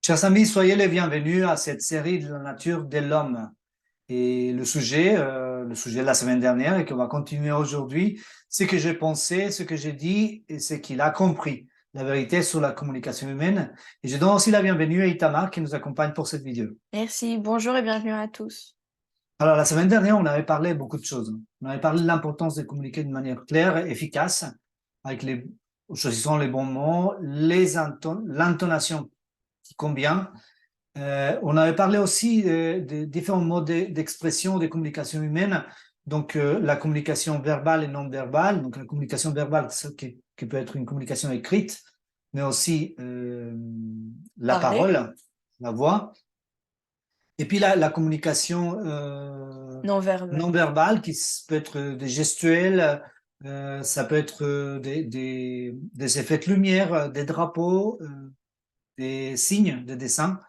Chers amis, soyez les bienvenus à cette série de la nature de l'homme. Et le sujet de la semaine dernière et qu'on va continuer aujourd'hui, c'est ce que j'ai pensé, ce que j'ai dit et ce qu'il a compris. La vérité sur la communication humaine. Et je donne aussi la bienvenue à Itamar qui nous accompagne pour cette vidéo. Merci, bonjour et bienvenue à tous. Alors, la semaine dernière, on avait parlé beaucoup de choses. On avait parlé de l'importance de communiquer de manière claire et efficace, avec choisissant les bons mots, l'intonation qui convient. On avait parlé aussi de différents modes d'expression de communication humaine, donc la communication verbale et non verbale. Donc la communication verbale, qui peut être une communication écrite, mais aussi la Parler, parole, la voix. Et puis la communication non verbal. non verbale, peut être des gestuels, ça peut être des effets de lumière, des drapeaux, des signes, des dessins.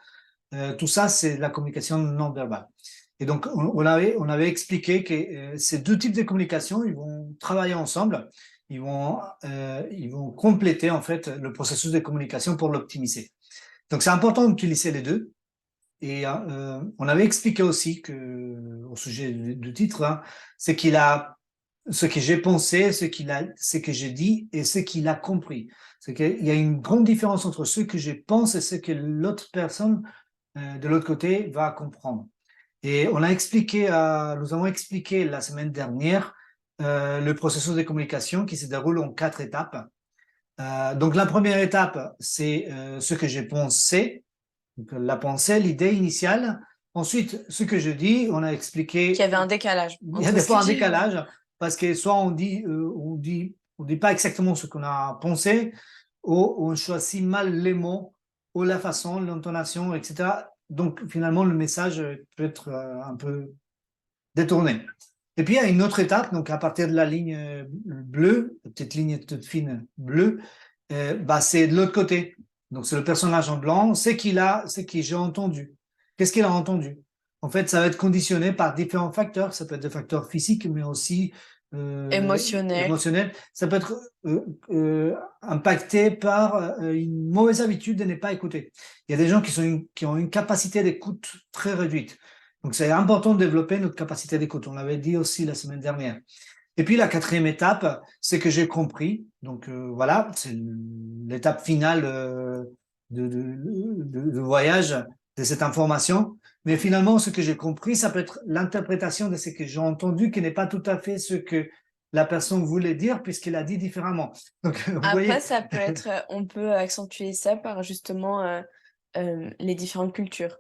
Tout ça, c'est la communication non verbale. Et donc, on avait expliqué que ces deux types de communication, ils vont travailler ensemble, ils vont compléter en fait le processus de communication pour l'optimiser. Donc, c'est important d'utiliser les deux. Et on avait expliqué aussi que, au sujet du titre, hein, c'est qu'il a ce que j'ai pensé, ce que j'ai dit et ce qu'il a compris. C'est qu'il y a une grande différence entre ce que je pense et ce que l'autre personne de l'autre côté va comprendre. Et nous avons expliqué la semaine dernière le processus de communication qui se déroule en 4 étapes. Donc la première étape, c'est ce que j'ai pensé, donc, la pensée, l'idée initiale. Ensuite, ce que je dis, on a Qu'il y expliqué, avait un décalage il y a entre des ce que fois un j'ai. décalage parce que soit on dit pas exactement ce qu'on a pensé, ou on choisit mal les mots, ou la façon, l'intonation, etc. Donc finalement, le message peut être un peu détourné. Et puis il y a une autre étape, donc à partir de la ligne bleue, la petite ligne toute fine bleue, c'est de l'autre côté. Donc c'est le personnage en blanc, c'est que j'ai entendu. Qu'est-ce qu'il a entendu? En fait, ça va être conditionné par différents facteurs. Ça peut être des facteurs physiques, mais aussi Émotionnel. émotionnels. Ça peut être impacté par une mauvaise habitude de ne pas écouter. Il y a des gens qui ont une capacité d'écoute très réduite. Donc, c'est important de développer notre capacité d'écoute. On l'avait dit aussi la semaine dernière. Et puis, la quatrième étape, c'est que j'ai compris. Donc, voilà, c'est l'étape finale de voyage de cette information. Mais finalement, ce que j'ai compris, ça peut être l'interprétation de ce que j'ai entendu, qui n'est pas tout à fait ce que la personne voulait dire, puisqu'elle a dit différemment. Donc, vous Après, voyez. ça peut être, on peut accentuer ça par justement les différentes cultures.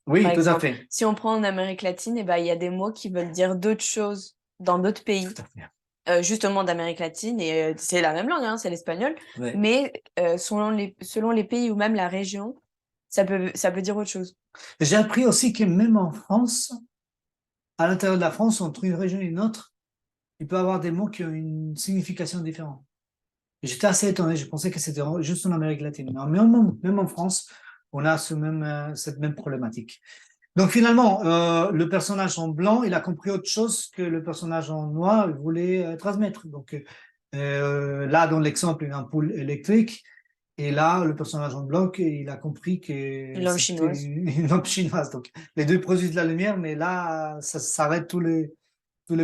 Par Oui, tout à exemple, fait. si on prend en Amérique latine, eh ben, il y a des mots qui veulent dire d'autres choses dans d'autres pays, Tout à fait. justement d'Amérique latine, et c'est la même langue, hein, c'est l'espagnol, Ouais. mais selon les pays ou même la région, ça peut dire autre chose. J'ai appris aussi que même en France, à l'intérieur de la France, entre une région et une autre, il peut y avoir des mots qui ont une signification différente. Et j'étais assez étonné, je pensais que c'était juste en Amérique latine. Mais même en France, on a cette même problématique. Donc finalement, le personnage en blanc, il a compris autre chose que le personnage en noir voulait transmettre. Donc là, dans l'exemple, une ampoule électrique, et là, le personnage en blanc, il a compris Une que langue c'était chinoise. une lampe chinoise. Donc les deux produisent de la lumière, mais là, ça s'arrête tous les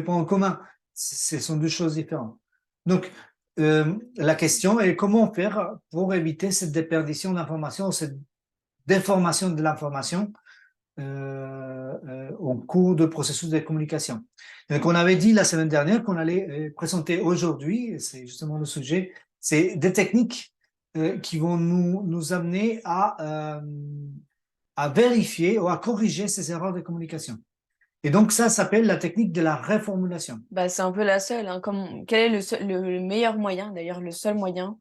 points en commun. Ce sont deux choses différentes. Donc, la question est comment faire pour éviter cette déperdition d'informations, cette déformation de l'information au cours du processus de communication. Donc, on avait dit la semaine dernière qu'on allait présenter aujourd'hui, et c'est justement le sujet, c'est des techniques qui vont nous amener à vérifier ou à corriger ces erreurs de communication. Et donc, ça s'appelle la technique de la reformulation. Bah, c'est un peu la seule, hein. Quel est le meilleur moyen, d'ailleurs, le seul moyen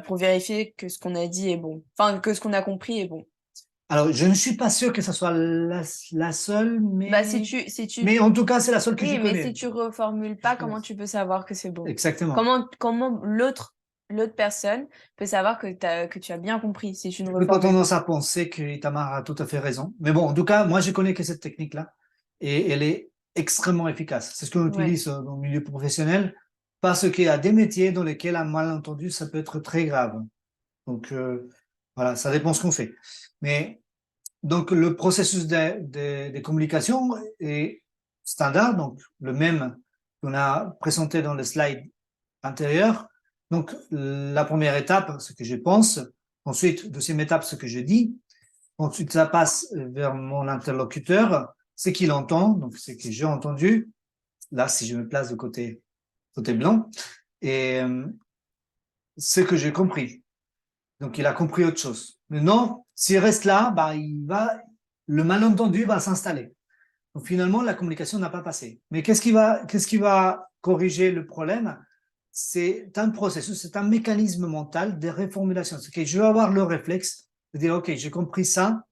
pour vérifier que ce qu'on a dit est bon, enfin que ce qu'on a compris est bon. Alors, je ne suis pas sûr que ce soit la seule, Bah mais en tout cas, c'est la seule que je oui, mais si connais. tu reformules pas, comment tu peux savoir que c'est bon? Exactement. Comment l'autre personne peut savoir que tu as bien compris si tu ne J'ai pas reformules tendance pas? à penser que Itamar a tout à fait raison. Mais bon, en tout cas, moi, je connais que cette technique-là et elle est extrêmement efficace. C'est ce qu'on Ouais. utilise dans le milieu professionnel parce qu'il y a des métiers dans lesquels un malentendu, ça peut être très grave. Donc, voilà, ça dépend ce qu'on fait. Mais donc, le processus de communication est standard, donc le même qu'on a présenté dans le slide antérieur. Donc, la première étape, ce que je pense. Ensuite, deuxième étape, ce que je dis. Ensuite, ça passe vers mon interlocuteur, ce qu'il entend, donc ce que j'ai entendu. Là, si je me place de côté blanc, et ce que j'ai compris. Donc, il a compris autre chose. Maintenant, s'il reste là, bah, le malentendu va s'installer. Donc, finalement, la communication n'a pas passé. Mais qu'est-ce qui va corriger le problème? C'est un processus, c'est un mécanisme mental de réformulation. C'est que je vais avoir le réflexe de dire, OK, j'ai compris ça.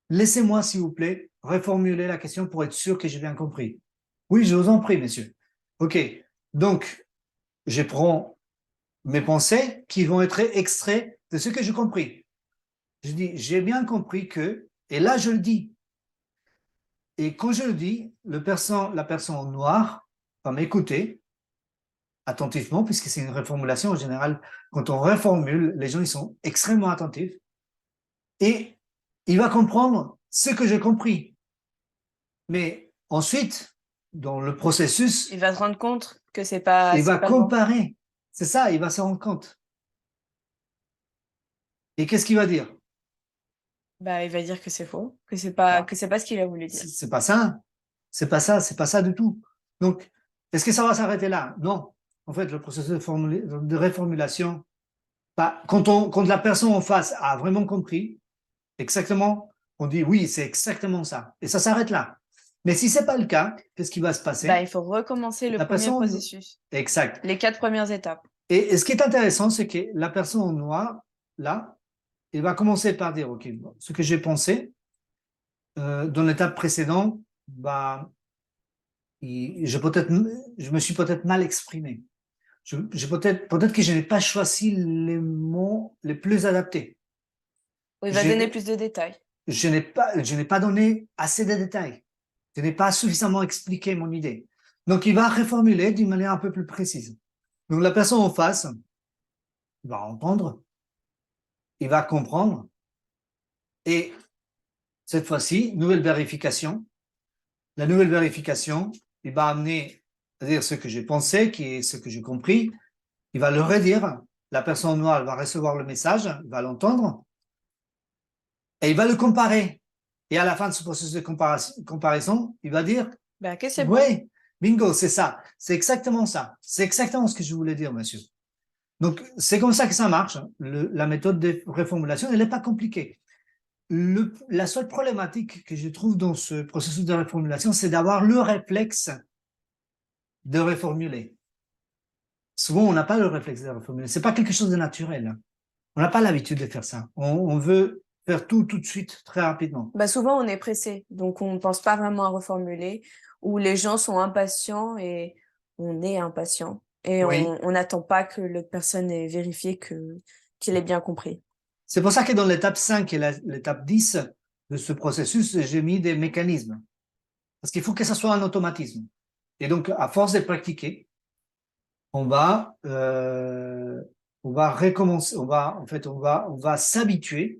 Laissez-moi, s'il vous plaît, reformuler la question pour être sûr que j'ai bien compris. Oui, je vous en prie, monsieur. OK. Donc, je prends mes pensées qui vont être extraits de ce que j'ai compris. Je dis, j'ai bien compris que, et là, je le dis. Et quand je le dis, la personne en noir va m'écouter attentivement, puisque c'est une reformulation en général. Quand on reformule, les gens ils sont extrêmement attentifs et il va comprendre ce que j'ai compris. Mais ensuite, dans le processus, Il va se rendre compte que c'est pas, il c'est va pas le bon. comparer. C'est ça, il va se rendre compte. Et qu'est-ce qu'il va dire? Bah, il va dire que c'est faux, Bah, que c'est pas ce qu'il a voulu dire. c'est pas ça. C'est pas ça, c'est pas ça du tout. Donc, est-ce que ça va s'arrêter là? Non. En fait, le processus de reformulation, bah, quand la personne en face a vraiment compris, exactement, on dit oui, c'est exactement ça. Et ça s'arrête là. Mais si c'est pas le cas, qu'est-ce qui va se Bah, passer? il faut recommencer le La premier personne, processus, exact. les 4 premières étapes. Et ce qui est intéressant, c'est que la personne en noir, là, il va commencer par dire, OK, bon, ce que j'ai pensé dans l'étape précédente, bah, je me suis peut-être mal exprimé. Peut-être que je n'ai pas choisi les mots les plus adaptés. Où il va donner J'ai- plus de détails. je n'ai pas donné assez de détails. Je n'ai pas suffisamment expliqué mon idée. Donc, il va reformuler d'une manière un peu plus précise. Donc, la personne en face va entendre, il va comprendre, et cette fois-ci, nouvelle vérification. La nouvelle vérification, il va amener à dire ce que j'ai pensé, qui est ce que j'ai compris. Il va le redire. La personne noire elle va recevoir le message, il va l'entendre, et il va le comparer. Et à la fin de ce processus de comparaison, il va dire, Bah, que c'est bon. oui, bingo, c'est ça. C'est exactement ça. C'est exactement ce que je voulais dire, monsieur. Donc, c'est comme ça que ça marche. La méthode de reformulation, elle n'est pas compliquée. La seule problématique que je trouve dans ce processus de reformulation, c'est d'avoir le réflexe de reformuler. Souvent, on n'a pas le réflexe de reformuler. C'est pas quelque chose de naturel. On n'a pas l'habitude de faire ça. On veut faire tout de suite, très rapidement. Bah, souvent, on est pressé, donc on ne pense pas vraiment à reformuler, ou les gens sont impatients et on est impatient. Et Oui. on n'attend pas que l'autre personne ait vérifié qu'il ait bien compris. C'est pour ça que dans l'étape 5 et l'étape 10 de ce processus, j'ai mis des mécanismes. Parce qu'il faut que ça soit un automatisme. Et donc, à force de pratiquer, on va, recommencer, on va s'habituer,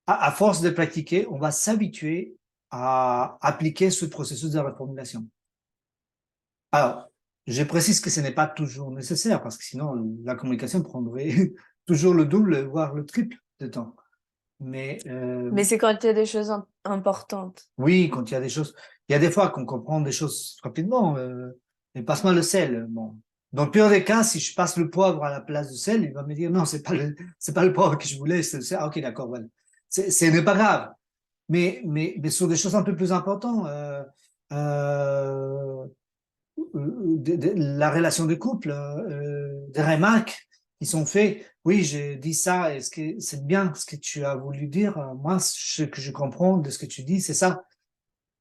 à force de pratiquer, on va s'habituer à appliquer ce processus de reformulation. Alors, je précise que ce n'est pas toujours nécessaire, parce que sinon, la communication prendrait toujours le double, voire le triple de temps. Mais Mais c'est quand il y a des choses importantes. oui, quand il y a des choses, il y a des fois qu'on comprend des choses rapidement. Mais passe-moi le sel. Bon. Dans le pire des cas, si je passe le poivre à la place du sel, il va me dire non, c'est pas le poivre que je voulais, c'est le sel. Ah, ok, d'accord, voilà. Ce n'est pas grave. Mais sur des choses un peu plus importantes, euh, la relation de couple, des remarques qui sont faites. Oui, j'ai dit ça, est-ce que c'est bien ce que tu as voulu dire? Moi, ce que je comprends de ce que tu dis, c'est ça.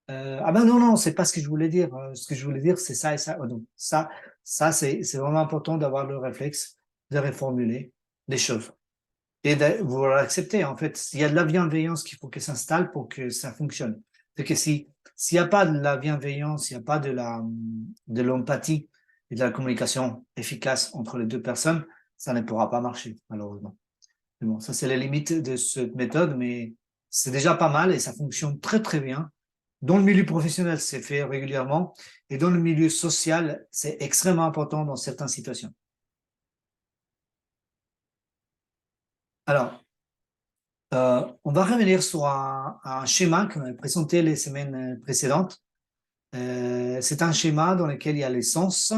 Ah ben non, non, c'est pas ce que je voulais dire. Ce que je voulais dire, c'est ça et ça. Donc, c'est vraiment important d'avoir le réflexe de reformuler les choses et de vouloir l'accepter. En fait, il y a de la bienveillance qu'il faut qu'elle s'installe pour que ça fonctionne. C'est que s'il n'y a pas de la bienveillance, il n'y a pas de l'empathie et de la communication efficace entre les deux personnes, ça ne pourra pas marcher, malheureusement. Mais bon, ça, c'est les limites de cette méthode, mais c'est déjà pas mal et ça fonctionne très, très bien. Dans le milieu professionnel, c'est fait régulièrement et dans le milieu social, c'est extrêmement important dans certaines situations. Alors, on va revenir sur un schéma qu'on avait présenté les semaines précédentes. C'est un schéma dans lequel il y a les sens,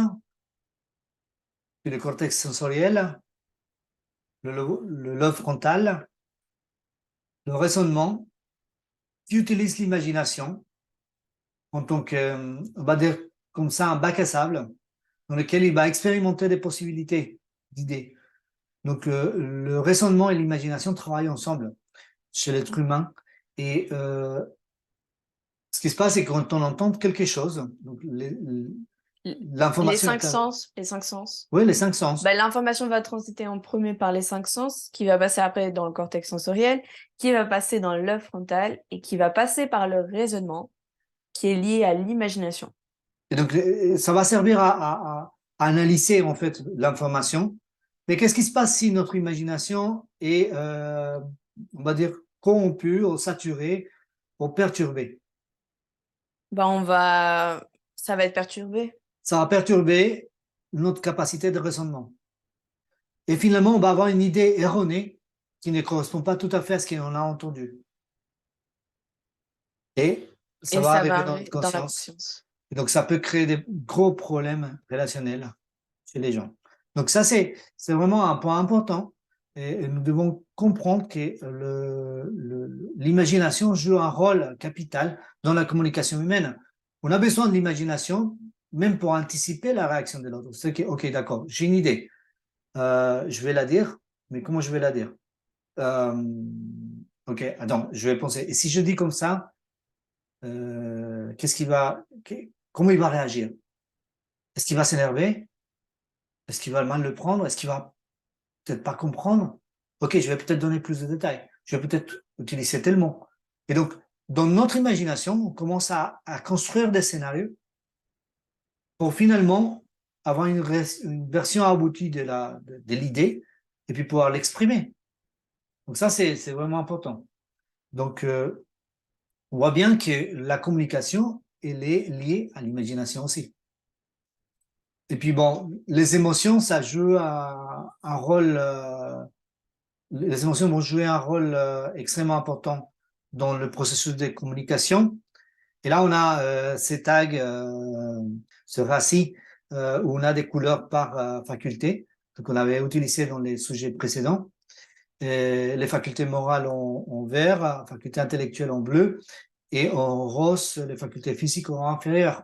le cortex sensoriel, le lobe frontal, le raisonnement, qui utilise l'imagination en tant que, on va dire comme ça, un bac à sable dans lequel il va expérimenter des possibilités d'idées. Donc, le raisonnement et l'imagination travaillent ensemble chez l'être humain. Et ce qui se passe, c'est que quand on entend quelque chose, donc Les l'information cinq est... sens, les cinq sens. Oui, les cinq sens. Bah, l'information va transiter en premier par les cinq sens, qui va passer après dans le cortex sensoriel, qui va passer dans le lobe frontal et qui va passer par le raisonnement, qui est lié à l'imagination. Et donc, ça va servir à analyser en fait l'information. Mais qu'est-ce qui se passe si notre imagination est, on va dire, corrompue, ou saturée, ou perturbée? Bah, ça va être perturbé. Ça va perturber notre capacité de raisonnement. Et finalement, on va avoir une idée erronée qui ne correspond pas tout à fait à ce qu'on a entendu. Et ça Et va ça va arriver dans arriver notre dans la conscience. conscience. Et donc, ça peut créer des gros problèmes relationnels chez les gens. Donc, ça, c'est vraiment un point important. Et nous devons comprendre que l'imagination joue un rôle capital dans la communication humaine. On a besoin de l'imagination, même pour anticiper la réaction de l'autre. C'est que, OK, d'accord, j'ai une idée. Je vais la dire, mais comment je vais la dire? OK, attends, je vais penser. Et si je dis comme ça, comment il va réagir? Est-ce qu'il va s'énerver? Est-ce qu'il va mal le prendre? Est-ce qu'il va peut-être pas comprendre? Ok, je vais peut-être donner plus de détails. Je vais peut-être utiliser tel mot. Et donc, dans notre imagination, on commence à construire des scénarios pour finalement avoir une version aboutie de l'idée et puis pouvoir l'exprimer. Donc ça, c'est vraiment important. Donc, on voit bien que la communication, elle est liée à l'imagination aussi. Et puis bon, les émotions, ça joue un rôle, les émotions vont jouer un rôle extrêmement important dans le processus de communication. Et là, on a ces tags, ce RACI, où on a des couleurs par faculté, qu'on avait utilisé dans les sujets précédents. Et les facultés morales en vert, facultés intellectuelles en bleu, et en rose, les facultés physiques en inférieur.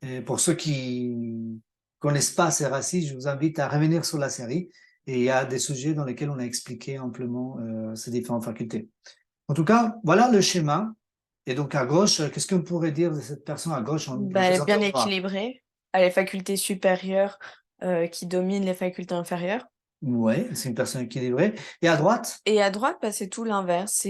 Et pour ceux qui connaissent pas ces racistes, je vous invite à revenir sur la série. Et il y a des sujets dans lesquels on a expliqué amplement ces différentes facultés. En tout cas, voilà le schéma. Et donc à gauche, qu'est-ce qu'on pourrait dire de cette personne à gauche en Bah, elle est représentant bien au noir? équilibrée. Elle a les facultés supérieures qui dominent les facultés inférieures. Ouais, c'est une personne équilibrée. Et à droite, Et à droite, bah, c'est tout l'inverse.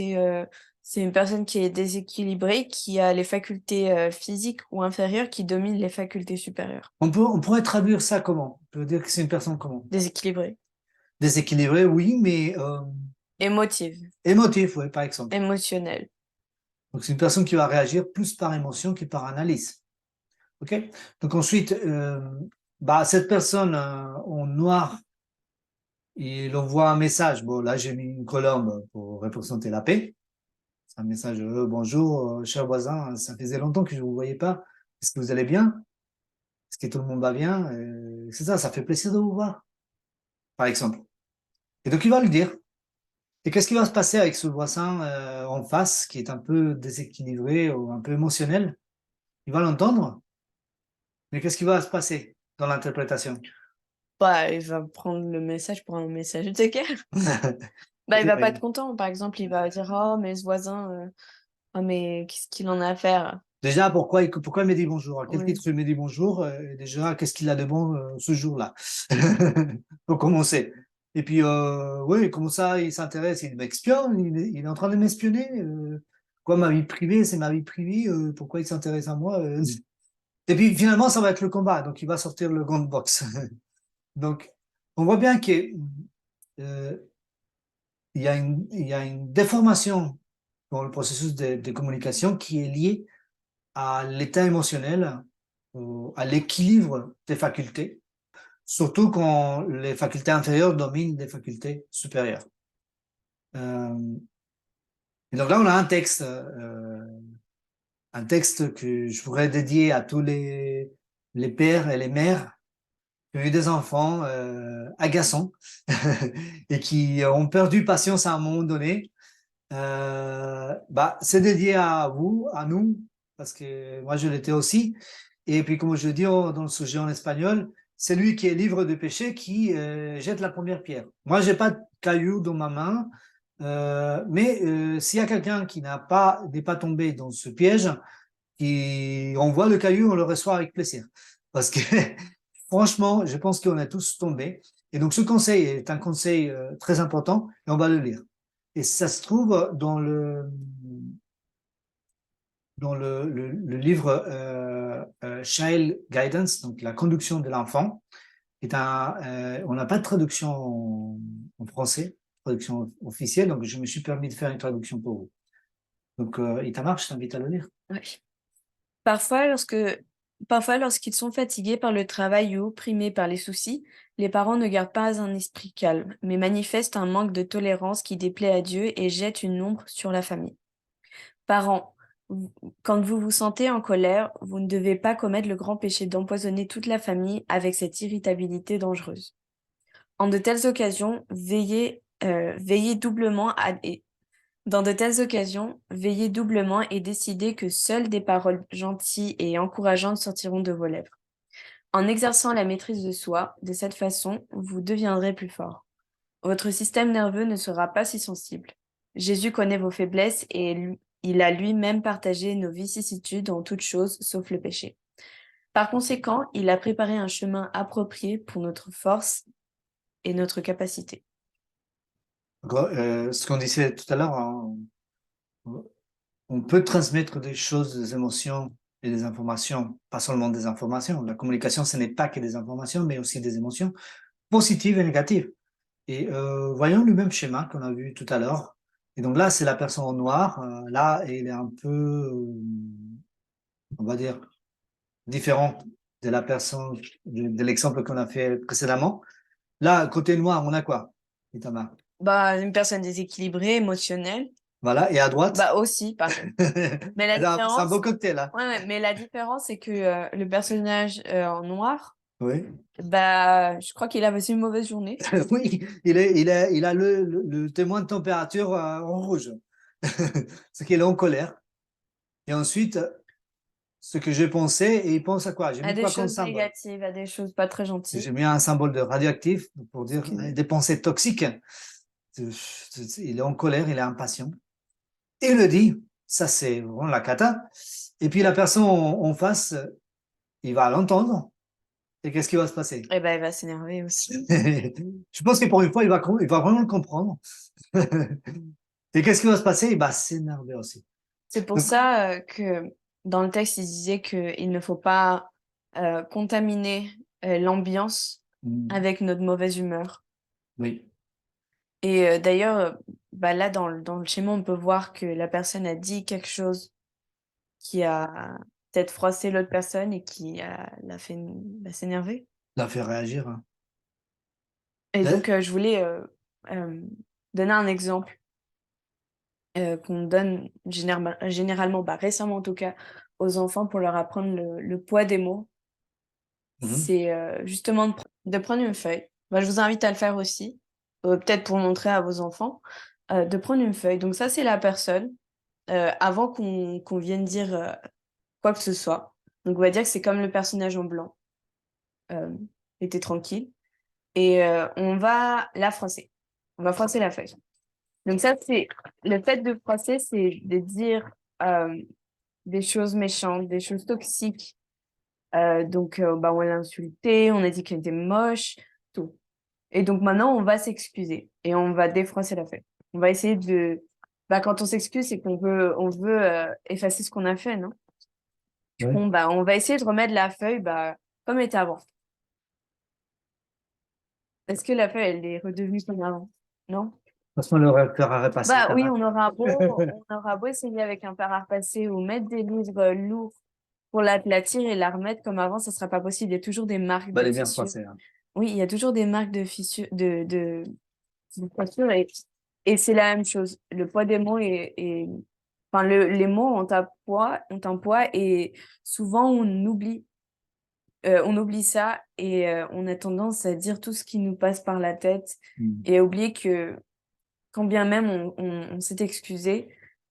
C'est une personne qui est déséquilibrée, qui a les facultés physiques ou inférieures qui dominent les facultés supérieures. on pourrait traduire ça comment? On peut dire que c'est une personne comment? Déséquilibrée. Déséquilibrée, oui, mais Émotive. émotive, ouais, par exemple. Émotionnelle. Donc c'est une personne qui va réagir plus par émotion que par analyse. OK? Donc ensuite, cette personne en noir, il envoie un message. Bon, là, j'ai mis une colombe pour représenter la paix. C'est un message, bonjour, cher voisin, ça faisait longtemps que je ne vous voyais pas. Est-ce que vous allez bien? Est-ce que tout le monde va bien? C'est ça, ça fait plaisir de vous voir, par exemple. Et donc, il va le dire. Et qu'est-ce qui va se passer avec ce voisin en face, qui est un peu déséquilibré ou un peu émotionnel? Il va l'entendre, mais qu'est-ce qui va se passer dans l'interprétation? Bah, il va prendre le message pour un message de guerre. Bah, il va pas être content. Par exemple, il va dire: «Oh, mais ce voisin, oh, mais qu'est-ce qu'il en a à faire?» Déjà, pourquoi il me dit bonjour? À quel Oui. titre il me dit bonjour? Déjà, qu'est-ce qu'il a de bon ce jour-là? Pour commencer. Et puis, oui, comment ça, il s'intéresse, il m'espionne, il est en train de m'espionner. Quoi, ma vie privée, c'est ma vie privée, pourquoi il s'intéresse à moi? Et puis, finalement, ça va être le combat, donc il va sortir le gant de boxe. Donc, on voit bien que il y a une déformation dans le processus de communication qui est lié à l'état émotionnel, à l'équilibre des facultés, surtout quand les facultés inférieures dominent les facultés supérieures. Et donc là, on a un texte que je voudrais dédier à tous les pères et les mères qui ont eu des enfants agaçants et qui ont perdu patience à un moment donné. C'est dédié à vous, à nous, parce que moi je l'étais aussi. Et puis, comme je le dis dans le sujet en espagnol, c'est lui qui est libre de péché qui jette la première pierre. Moi, j'ai pas de caillou dans ma main, mais s'il y a quelqu'un qui n'est pas tombé dans ce piège, on voit le caillou, on le reçoit avec plaisir. Parce que franchement, je pense qu'on est tous tombés. Et donc, ce conseil est un conseil très important et on va le lire. Et ça se trouve dans le livre Child Guidance, donc la conduction de l'enfant. On n'a pas de traduction en français, traduction officielle, donc je me suis permis de faire une traduction pour vous. Donc, Itamar, je t'invite à le lire. Oui. Parfois, lorsqu'ils sont fatigués par le travail ou opprimés par les soucis, les parents ne gardent pas un esprit calme, mais manifestent un manque de tolérance qui déplaît à Dieu et jette une ombre sur la famille. Parents, quand vous vous sentez en colère, vous ne devez pas commettre le grand péché d'empoisonner toute la famille avec cette irritabilité dangereuse. En de telles occasions, veillez doublement dans de telles occasions, veillez doublement et décidez que seules des paroles gentilles et encourageantes sortiront de vos lèvres. En exerçant la maîtrise de soi, de cette façon, vous deviendrez plus fort. Votre système nerveux ne sera pas si sensible. Jésus connaît vos faiblesses et il a lui-même partagé nos vicissitudes en toutes choses, sauf le péché. Par conséquent, il a préparé un chemin approprié pour notre force et notre capacité. Ce qu'on disait tout à l'heure, hein, on peut transmettre des choses, des émotions et des informations, pas seulement des informations. La communication, ce n'est pas que des informations, mais aussi des émotions positives et négatives. Et voyons le même schéma qu'on a vu tout à l'heure. Et donc là, c'est la personne en noir. Là, il est un peu, on va dire, différent de la personne, de l'exemple qu'on a fait précédemment. Là, côté noir, on a quoi, Itamar? Une personne déséquilibrée, émotionnelle. Voilà, et à droite? Aussi, pardon. Mais la C'est un différence, beau cocktail, là. ouais, mais la différence, c'est que le personnage en noir, Oui. je crois qu'il a passé une mauvaise journée. Oui, il a le témoin de température en rouge. C'est qu'il est en colère. Et ensuite, ce que j'ai pensé, et il pense à quoi? J'ai À mis des quoi comme choses symbole? négatives, à des choses pas très gentilles. J'ai mis un symbole de radioactif pour dire Que- des pensées toxiques. Il est en colère, il est impatient. Et il le dit, ça c'est vraiment la cata. Et puis la personne en face, il va l'entendre. Et qu'est-ce qui va se passer? Eh ben, il va s'énerver aussi. Je pense que pour une fois, il va vraiment le comprendre. Et qu'est-ce qui va se passer? Il va s'énerver aussi. C'est pour Donc, ça que dans le texte, il disait qu'il ne faut pas contaminer l'ambiance avec notre mauvaise humeur. oui, Et d'ailleurs, là, dans le schéma, on peut voir que la personne a dit quelque chose qui a peut-être froissé l'autre personne et l'a fait s'énerver. la faire réagir, hein. Et donc, je voulais donner un exemple qu'on donne généralement, récemment en tout cas, aux enfants pour leur apprendre le poids des mots. Mhm. C'est justement de prendre une feuille. Je vous invite à le faire aussi, peut-être pour montrer à vos enfants, de prendre une feuille. Donc ça, c'est la personne, avant qu'on vienne dire quoi que ce soit. Donc on va dire que c'est comme le personnage en blanc. Était tranquille. Et on va la froisser. On va froisser la feuille. Donc ça, c'est le fait de froisser, c'est de dire des choses méchantes, des choses toxiques. On l'a insulté, on a dit qu'elle était moche, tout. Et donc maintenant, on va s'excuser et on va défroisser la feuille. On va essayer de... quand on s'excuse, c'est qu'on veut effacer ce qu'on a fait, non? Du coup, Ouais. on va essayer de remettre la feuille comme elle était avant. Est-ce que la feuille, elle est redevenue comme avant? Non? façon, le cœur à repasser, Bah ça oui, va. on aura beau essayer avec un fer à repasser ou mettre des livres lourds pour l'aplatir et la remettre comme avant, ça sera pas possible. Il y a toujours des marques Bah, de elle est bien fissures. froissée, hein. Oui, il y a toujours des marques de fissures, de fissures et c'est la même chose. Le poids des mots enfin, les mots ont un poids et souvent on oublie ça et on a tendance à dire tout ce qui nous passe par la tête Mm. et à oublier que quand bien même on s'est excusé,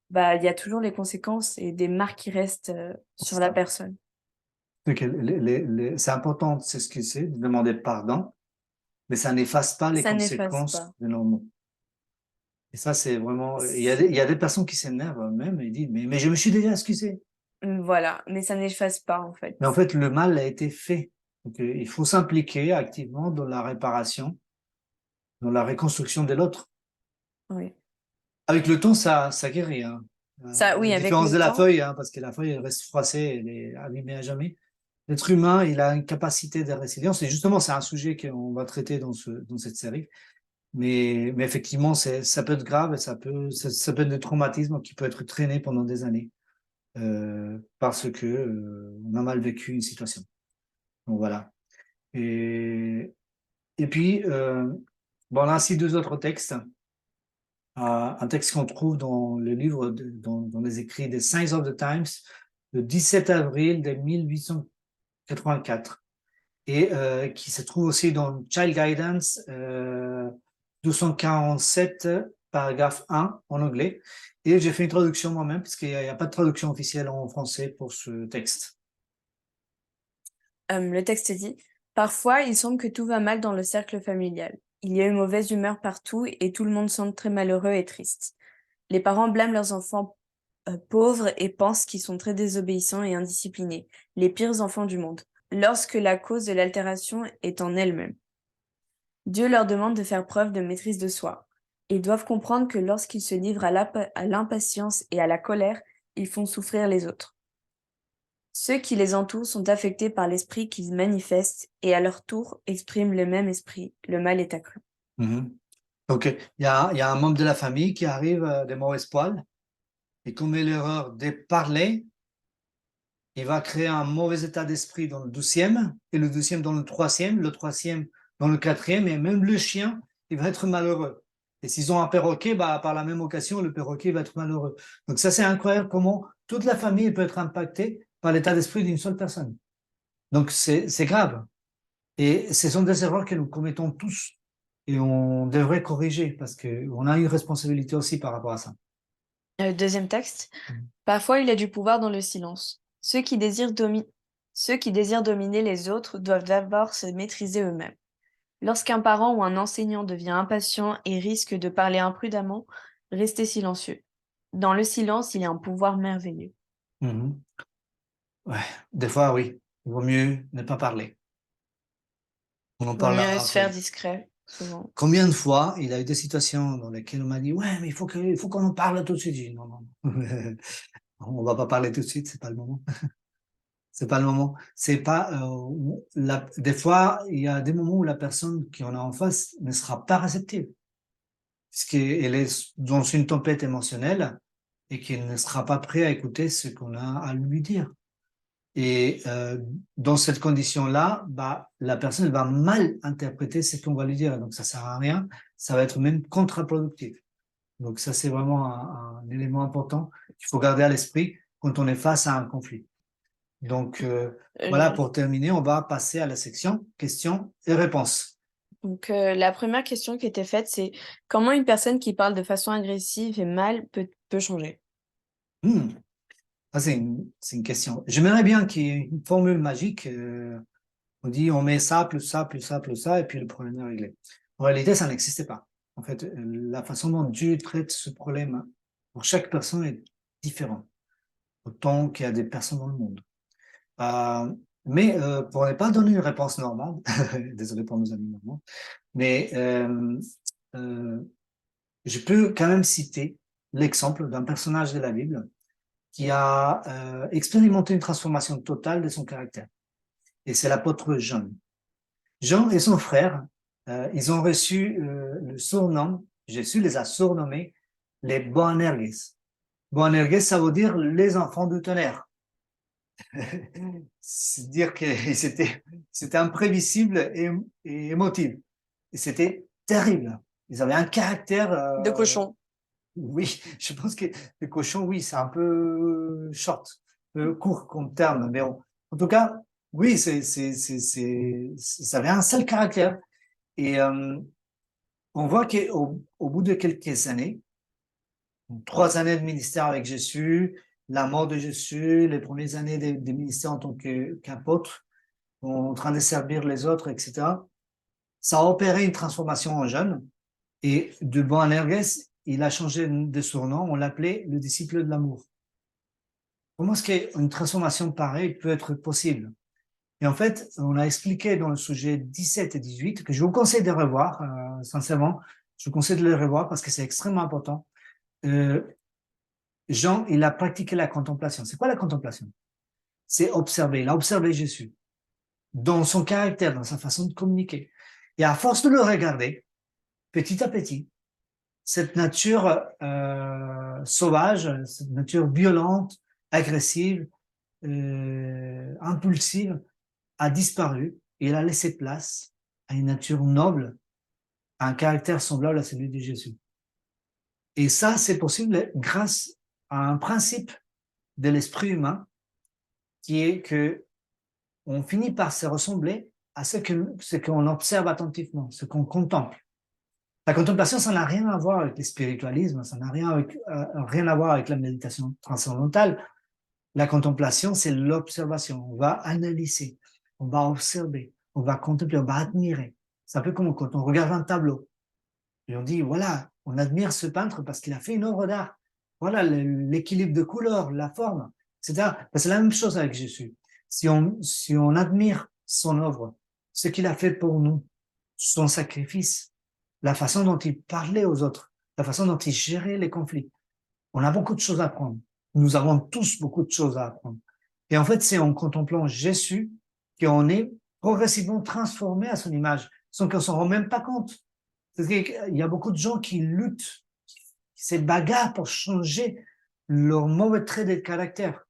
bah, il y a toujours les conséquences et des marques qui restent C'est sur la ça. personne. C'est que c'est important de s'excuser, de demander pardon, mais ça n'efface pas les Ça n'efface conséquences pas. de nos mots. Et ça, c'est vraiment. Il y a des personnes qui s'énervent même et disent mais je me suis déjà excusé. Voilà, mais ça n'efface pas en fait. Mais en fait, le mal a été fait. Donc, il faut s'impliquer activement dans la réparation, dans la reconstruction de l'autre. Oui. Avec le temps, ça guérit, hein. Ça, La oui, avec différence le de la temps. feuille, hein, parce que la feuille elle reste froissée, elle est abîmée à jamais. L'être humain, il a une capacité de résilience. Et justement, c'est un sujet qu'on va traiter dans cette série. Mais effectivement, ça peut être grave et ça peut être des traumatismes qui peuvent être traînés pendant des années parce que on a mal vécu une situation. Donc voilà. Et puis, bon, là, ainsi deux autres textes. Un texte qu'on trouve dans le livre, dans les écrits des Signs of the Times, le 17 avril de 1884, et qui se trouve aussi dans Child Guidance 247, paragraphe 1 en anglais. Et j'ai fait une traduction moi-même, parce qu'il n'y a pas de traduction officielle en français pour ce texte. Le texte dit: Parfois, il semble que tout va mal dans le cercle familial. Il y a une mauvaise humeur partout et tout le monde semble très malheureux et triste. Les parents blâment leurs enfants pauvres et pensent qu'ils sont très désobéissants et indisciplinés, les pires enfants du monde, lorsque la cause de l'altération est en elle-même. Dieu leur demande de faire preuve de maîtrise de soi. Ils doivent comprendre que lorsqu'ils se livrent à l'impatience et à la colère, ils font souffrir les autres. Ceux qui les entourent sont affectés par l'esprit qu'ils manifestent et à leur tour expriment le même esprit. Le mal est accru. Mhm. Donc, il y a un membre de la famille qui arrive de mauvaises poils et commet l'erreur de parler. Il va créer un mauvais état d'esprit dans le 12e, et le 12e dans le troisième dans le quatrième, et même le chien, il va être malheureux. Et s'ils ont un perroquet, bah, par la même occasion, le perroquet va être malheureux. Donc ça, c'est incroyable comment toute la famille peut être impactée par l'état d'esprit d'une seule personne. Donc c'est grave. Et ce sont des erreurs que nous commettons tous. Et on devrait corriger parce qu'on a une responsabilité aussi par rapport à ça. Deuxième texte. Mhm. Parfois, il y a du pouvoir dans le silence. Ceux qui désirent dominer les autres doivent d'abord se maîtriser eux-mêmes. Lorsqu'un parent ou un enseignant devient impatient et risque de parler imprudemment, restez silencieux. Dans le silence, il y a un pouvoir merveilleux. Mhm. Ouais. Des fois, oui, il vaut mieux ne pas parler. On en Vaut mieux parlera se faire après. discret, souvent. Combien de fois il a eu des situations dans lesquelles on m'a dit ouais mais il faut qu'on en parle tout de suite. J'ai dit, non non on va pas parler tout de suite, c'est pas le moment. C'est pas le moment. C'est pas des fois il y a des moments où la personne qui en a en face ne sera pas réceptive parce qu'elle est dans une tempête émotionnelle et qu'elle ne sera pas prête à écouter ce qu'on a à lui dire. Et dans cette condition-là, bah, la personne va mal interpréter ce qu'on va lui dire. Donc, ça sert à rien. Ça va être même contre-productif. Donc, ça, c'est vraiment un élément important qu'il faut garder à l'esprit quand on est face à un conflit. Donc, voilà, Euh, pour terminer, on va passer à la section questions et réponses. Donc, la première question qui était faite, c'est comment une personne qui parle de façon agressive et mal peut changer? Hmm, ça, c'est une question. J'aimerais bien qu'il y ait une formule magique. On dit on met ça, plus ça, plus ça, plus ça, et puis le problème est réglé. En réalité, ça n'existait pas. En fait, la façon dont Dieu traite ce problème pour chaque personne est différente, autant qu'il y a des personnes dans le monde. Mais pour ne pas donner une réponse normande, désolé pour nos amis normands, mais euh, je peux quand même citer l'exemple d'un personnage de la Bible qui a expérimenté une transformation totale de son caractère. Et c'est l'apôtre Jean. Jean et son frère, ils ont reçu le surnom Jésus les a surnommés les Boanerges. Boanerges, ça veut dire les enfants du tonnerre. C'est dire que c'était imprévisible et émotif. Et c'était terrible. Ils avaient un caractère. De cochon. Oui, je pense que le cochon, oui, c'est un peu short, court comme terme. Mais en tout cas, oui, ça avait un seul caractère. Et on voit qu'au bout de quelques années, 3 années de ministère avec Jésus, la mort de Jésus, les premières années de ministère en tant qu'apôtre, en train de servir les autres, etc., ça a opéré une transformation en jeune. Et de Boanerges, il a changé de surnom, on l'appelait le disciple de l'amour. Comment est-ce qu'une transformation pareille peut être possible? Et en fait, on a expliqué dans le sujet 17 et 18, que je vous conseille de revoir, sincèrement, je vous conseille de les revoir parce que c'est extrêmement important. Jean, il a pratiqué la contemplation. C'est quoi la contemplation? C'est observer. Il a observé Jésus dans son caractère, dans sa façon de communiquer. Et à force de le regarder, petit à petit, cette nature sauvage, cette nature violente, agressive, impulsive, a disparu et il a laissé place à une nature noble, à un caractère semblable à celui de Jésus. Et ça, c'est possible grâce à un principe de l'esprit humain qui est que on finit par se ressembler à ce qu'on observe attentivement, ce qu'on contemple. La contemplation, ça n'a rien à voir avec le spiritualisme, ça n'a rien à voir avec la méditation transcendantale. La contemplation, c'est l'observation. On va analyser, on va observer, on va contempler, on va admirer. C'est un peu comme quand on regarde un tableau et on dit, voilà, on admire ce peintre parce qu'il a fait une œuvre d'art. Voilà l'équilibre de couleurs, la forme, etc. C'est la même chose avec Jésus. Si on admire son œuvre, ce qu'il a fait pour nous, son sacrifice, la façon dont il parlait aux autres, la façon dont il gérait les conflits, on a beaucoup de choses à apprendre. Nous avons tous beaucoup de choses à apprendre. Et en fait, c'est en contemplant Jésus qu'on est progressivement transformé à son image, sans qu'on s'en rende même pas compte. C'est-à-dire qu'il y a beaucoup de gens qui luttent, qui se bagarrent pour changer leur mauvais trait de caractère.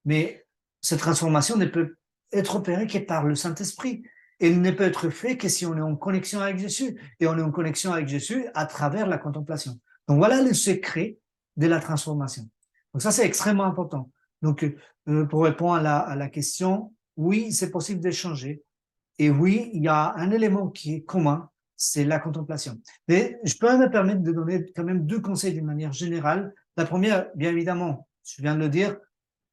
Mais cette transformation ne peut être opérée que par le Saint-Esprit. Elle ne peut être faite que si on est en connexion avec Jésus. Et on est en connexion avec Jésus à travers la contemplation. Donc voilà le secret de la transformation. Donc ça, c'est extrêmement important. Donc, pour répondre à la question, oui, c'est possible d'échanger. Et oui, il y a un élément qui est commun, c'est la contemplation. Mais je peux me permettre de donner quand même 2 conseils d'une manière générale. La première, bien évidemment, je viens de le dire,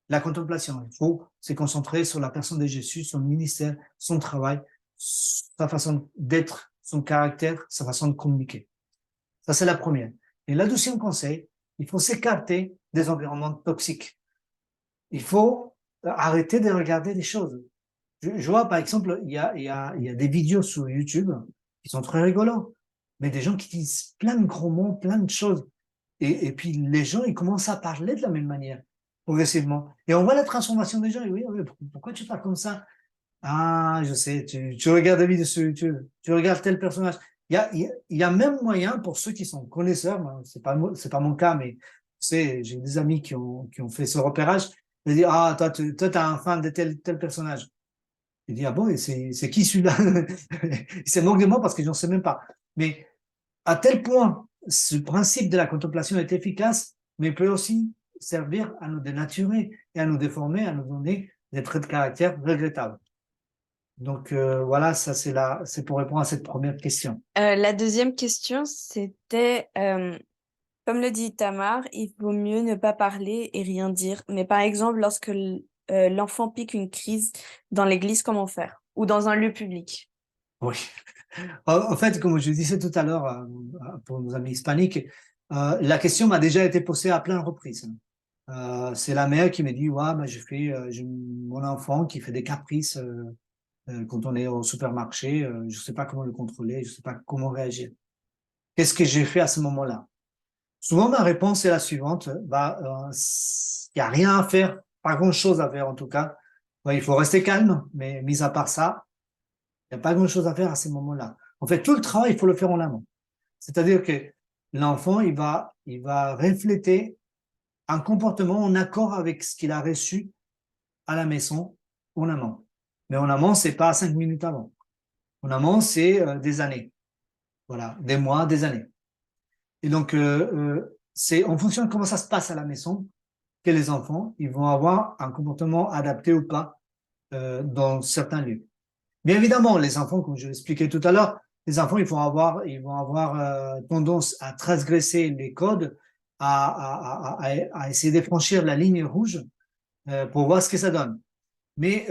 la contemplation. Il faut se concentrer sur la personne de Jésus, son ministère, son travail, sa façon d'être, son caractère, sa façon de communiquer. Ça, c'est la première. Et la deuxième conseil, il faut s'écarter des environnements toxiques. Il faut arrêter de regarder des choses. Je vois, par exemple, il y a des vidéos sur YouTube qui sont très rigolos, mais des gens qui disent plein de gros mots, plein de choses. Et puis, les gens, ils commencent à parler de la même manière, progressivement. Et on voit la transformation des gens. Et oui, pourquoi tu parles comme ça? Ah, je sais, tu regardes des vidéos sur YouTube, tu regardes tel personnage. Il y a même moyen pour ceux qui sont connaisseurs, c'est pas mon cas, mais tu sais, j'ai des amis qui ont fait ce repérage, de dire, ah, toi, t'es un fan de tel personnage. Il dit, ah bon, et c'est qui celui-là? Il se moque de moi parce que je n'en sais même pas. Mais à tel point, ce principe de la contemplation est efficace, mais peut aussi servir à nous dénaturer et à nous déformer, à nous donner des traits de caractère regrettables. Donc voilà, ça c'est pour répondre à cette première question. La deuxième question, c'était, comme le dit Tamar, il vaut mieux ne pas parler et rien dire. Mais par exemple, lorsque l'enfant pique une crise dans l'église, comment faire? Ou dans un lieu public? Oui. En fait, comme je disais tout à l'heure pour nos amis hispaniques, la question m'a déjà été posée à plein de reprises. C'est la mère qui me dit, ouais, bah, j'ai mon enfant qui fait des caprices quand on est au supermarché, je ne sais pas comment le contrôler, je ne sais pas comment réagir. Qu'est-ce que j'ai fait à ce moment-là? Souvent, ma réponse est la suivante, bah, il n'y a rien à faire, pas grand-chose à faire en tout cas. Ouais, il faut rester calme, mais mis à part ça, il n'y a pas grand-chose à faire à ces moments-là. En fait, tout le travail, il faut le faire en amont. C'est-à-dire que l'enfant, il va refléter un comportement en accord avec ce qu'il a reçu à la maison en amont. Mais en amont, c'est pas 5 minutes avant. En amont, c'est des années. Voilà, des mois, des années. Et donc, c'est en fonction de comment ça se passe à la maison que les enfants, ils vont avoir un comportement adapté ou pas dans certains lieux. Bien évidemment, les enfants, comme je l'expliquais tout à l'heure, les enfants, ils vont avoir tendance à transgresser les codes, à essayer de franchir la ligne rouge pour voir ce que ça donne. Mais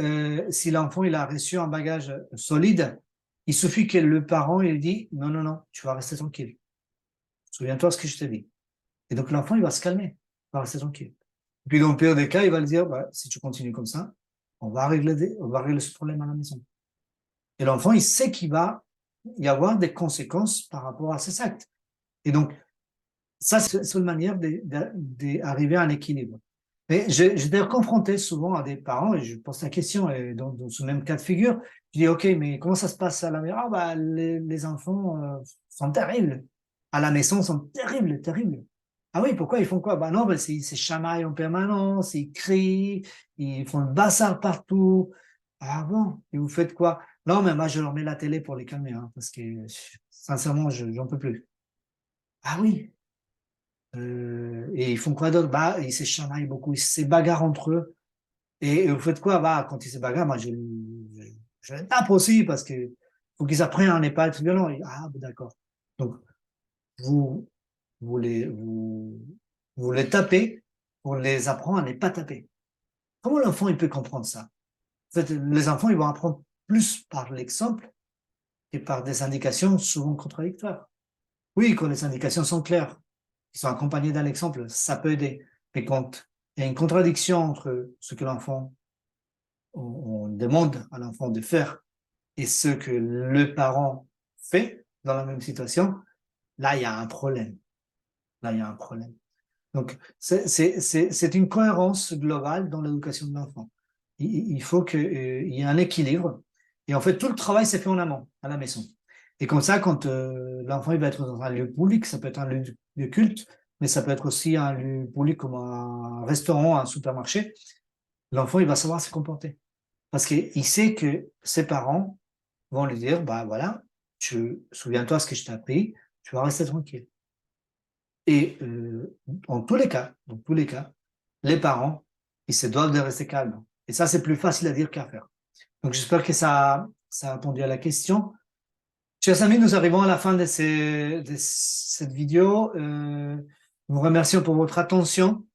si l'enfant il a reçu un bagage solide, il suffit que le parent il dit non, non, non, tu vas rester tranquille. Souviens-toi de ce que je t'ai dit. Et donc l'enfant il va se calmer, il va rester tranquille. Et puis dans le pire des cas, il va le dire bah, si tu continues comme ça, on va régler ce problème à la maison. Et l'enfant il sait qu'il va y avoir des conséquences par rapport à ses actes. Et donc ça c'est une manière d'arriver à un équilibre. Mais j'étais confronté souvent à des parents et je pose la question, et dans ce même cas de figure, je dis, OK, mais comment ça se passe à la maison? Ah, bah, les enfants sont terribles. À la maison, sont terribles, terribles. Ah oui, pourquoi ils font quoi? Bah non, bah, ils se chamaillent en permanence, ils crient, ils font le bazar partout. Ah bon, et vous faites quoi? Non, mais moi, je leur mets la télé pour les calmer, hein, parce que sincèrement, j'en peux plus. Ah oui, et ils font quoi d'autre? Bah, ils se chamaillent beaucoup, ils se bagarrent entre eux. Et vous faites quoi? Bah, quand ils se bagarrent, moi, je les tape aussi parce que faut qu'ils apprennent à ne pas être violents. Ah, bah, d'accord. Donc, vous, vous les tapez pour les apprendre à ne pas taper. Comment l'enfant, il peut comprendre ça? En fait, les enfants, ils vont apprendre plus par l'exemple que par des indications souvent contradictoires. Oui, quand les indications sont claires, qui sont accompagnées d'un exemple, ça peut aider. Mais quand il y a une contradiction entre ce que l'enfant, on demande à l'enfant de faire et ce que le parent fait dans la même situation, là, il y a un problème. Là, il y a un problème. Donc, c'est une cohérence globale dans l'éducation de l'enfant. Il faut qu'il y ait un équilibre. Et en fait, tout le travail s'est fait en amont, à la maison. Et comme ça, quand l'enfant il va être dans un lieu public, ça peut être un lieu de culte, mais ça peut être aussi un lieu public comme un restaurant, un supermarché, l'enfant il va savoir se comporter. Parce qu'il sait que ses parents vont lui dire, bah voilà, souviens-toi ce que je t'ai appris, tu vas rester tranquille. Et dans tous les cas, les parents, ils se doivent de rester calmes. Et ça, c'est plus facile à dire qu'à faire. Donc, j'espère que ça a répondu à la question. Chers amis, nous arrivons à la fin de cette vidéo. Nous vous remercions pour votre attention.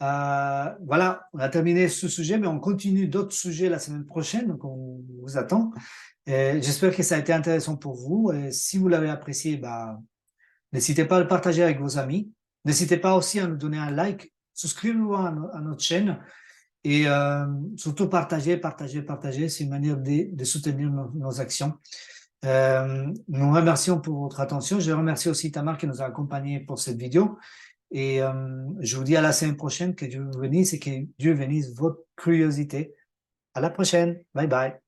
Voilà, on a terminé ce sujet, mais on continue d'autres sujets la semaine prochaine, donc on vous attend. J'espère que ça a été intéressant pour vous. Et si vous l'avez apprécié, bah, n'hésitez pas à le partager avec vos amis. N'hésitez pas aussi à nous donner un like, souscrivez-vous à notre chaîne et surtout partagez, partagez, partagez. C'est une manière de soutenir nos actions. Nous remercions pour votre attention. Je remercie aussi Tamar qui nous a accompagnés pour cette vidéo. Et je vous dis à la semaine prochaine, que Dieu vous bénisse et que Dieu bénisse votre curiosité. À la prochaine. Bye bye.